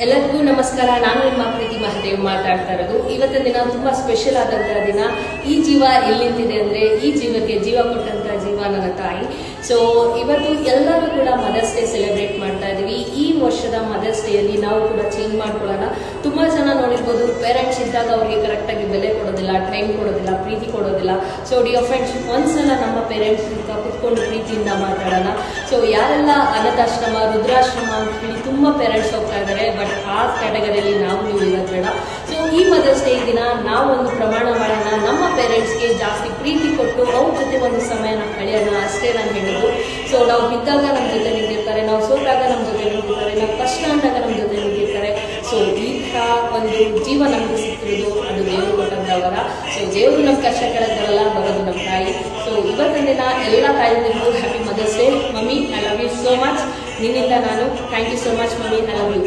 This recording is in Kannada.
ಎಲ್ಲರಿಗೂ ನಮಸ್ಕಾರ. ನಾನು ನಿಮ್ಮ ಪ್ರೀತಿ ಮಹದೇವ್ ಮಾತಾಡ್ತಾ ಇರೋದು. ಇವತ್ತಿನ ದಿನ ತುಂಬಾ ಸ್ಪೆಷಲ್ ಆದಂತಹ ದಿನ. ಈ ಜೀವ ಎಲ್ಲಿ ನಿಂತಿದೆ ಅಂದ್ರೆ, ಈ ಜೀವಕ್ಕೆ ಜೀವ ಕೊಟ್ಟಂತ ಜೀವ ನನ್ನ ತಾಯಿ. ಸೊ ಇವತ್ತು ಎಲ್ಲರೂ ಕೂಡ ಮದರ್ಸ್ ಡೇ ಸೆಲೆಬ್ರೇಟ್ ಮಾಡ್ತಾ ಇದೀವಿ. ಈ ವರ್ಷದ ಮದರ್ಸ್ ಡೇ ಅಲ್ಲಿ ನಾವು ಕೂಡ ಚೇಂಜ್ ಮಾಡ್ಕೊಳ್ಳೋಣ. ತುಂಬಾ ಜನ ನೋಡಿರ್ಬೋದು, ಪೇರೆಂಟ್ಸ್ ಇದ್ದಾಗ ಅವ್ರಿಗೆ ಕರೆಕ್ಟ್ ಆಗಿ ಬೆಲೆ ಕೊಡೋದಿಲ್ಲ, ಟೈಮ್ ಕೊಡೋದಿಲ್ಲ, ಪ್ರೀತಿ ಕೊಡೋದಿಲ್ಲ. ಸೊ ಡಿಯರ್ ಫ್ರೆಂಡ್ಸ್, ಒಂದ್ಸಲ ನಮ್ಮ ಪೇರೆಂಟ್ಸ್ ಕುತ್ಕೊಂಡು ಪ್ರೀತಿಯಿಂದ ಮಾತಾಡೋಣ. ಸೊ ಯಾರೆಲ್ಲ ಅನಾಥಾಶ್ರಮ, ರುದ್ರಾಶ್ರಮ ಅಂತ ಹೇಳಿ ತುಂಬಾ ಪೇರೆಂಟ್ಸ್ ಹೋಗ್ತಾ ಇದ್ದಾರೆ, ಬಟ್ ಆ ಕ್ಯಾಟಗರಿಯಲ್ಲಿ ನಾವು ನೀವು ಇರೋದು ಬೇಡ. ಸೊ ಈ ಮದರ್ಸ್ ಡೇ ದಿನ ನಾವು ಒಂದು ಪ್ರಮಾಣ ಮಾಡೋಣ, ನಮ್ಮ ಪೇರೆಂಟ್ಸ್ಗೆ ಜಾಸ್ತಿ ಪ್ರೀತಿ ಕೊಟ್ಟು ಅವ್ರ ಜೊತೆ ಒಂದು ಸಮಯನ ಕಳೆಯೋಣ, ಅಷ್ಟೇ ನಾನು ಹೇಳೋದು. ಸೊ ನಾವು ಬಿದ್ದಾಗ ನಮ್ಮ ಜೊತೆ ನಿಂತಿರ್ತಾರೆ, ನಾವು ಸೋತಾಗ ನಮ್ಮ ಜೊತೆ ನಿಂತಿರ್ತಾರೆ, ನಾವು ಕಷ್ಟ ಅಂದಾಗ ನಮ್ಮ ಜೊತೆ ನಿಂತಿರ್ತಾರೆ. ಸೊ ಈ ಥರ ಒಂದು ಜೀವ ನಮಗೆ ಸಿಕ್ಕಿರೋದು ಅದು ದೇವರು ಕೊಟ್ಟಂತವರ. ಸೊ ದೇವರು ನಮ್ಮ ಕಷ್ಟ ಕೆಳಗಲ್ಲ ಬರೋದು ನಮ್ಮ ತಾಯಿ. ಸೊ ಇವತ್ತಿನ ದಿನ ಎಲ್ಲ ತಾಯಿಗಳಿಗೂ happy mother's day. Mummy, I love you so much. ನಿನ್ನಿಂದ ನಾನು thank you so much mummy, I love you.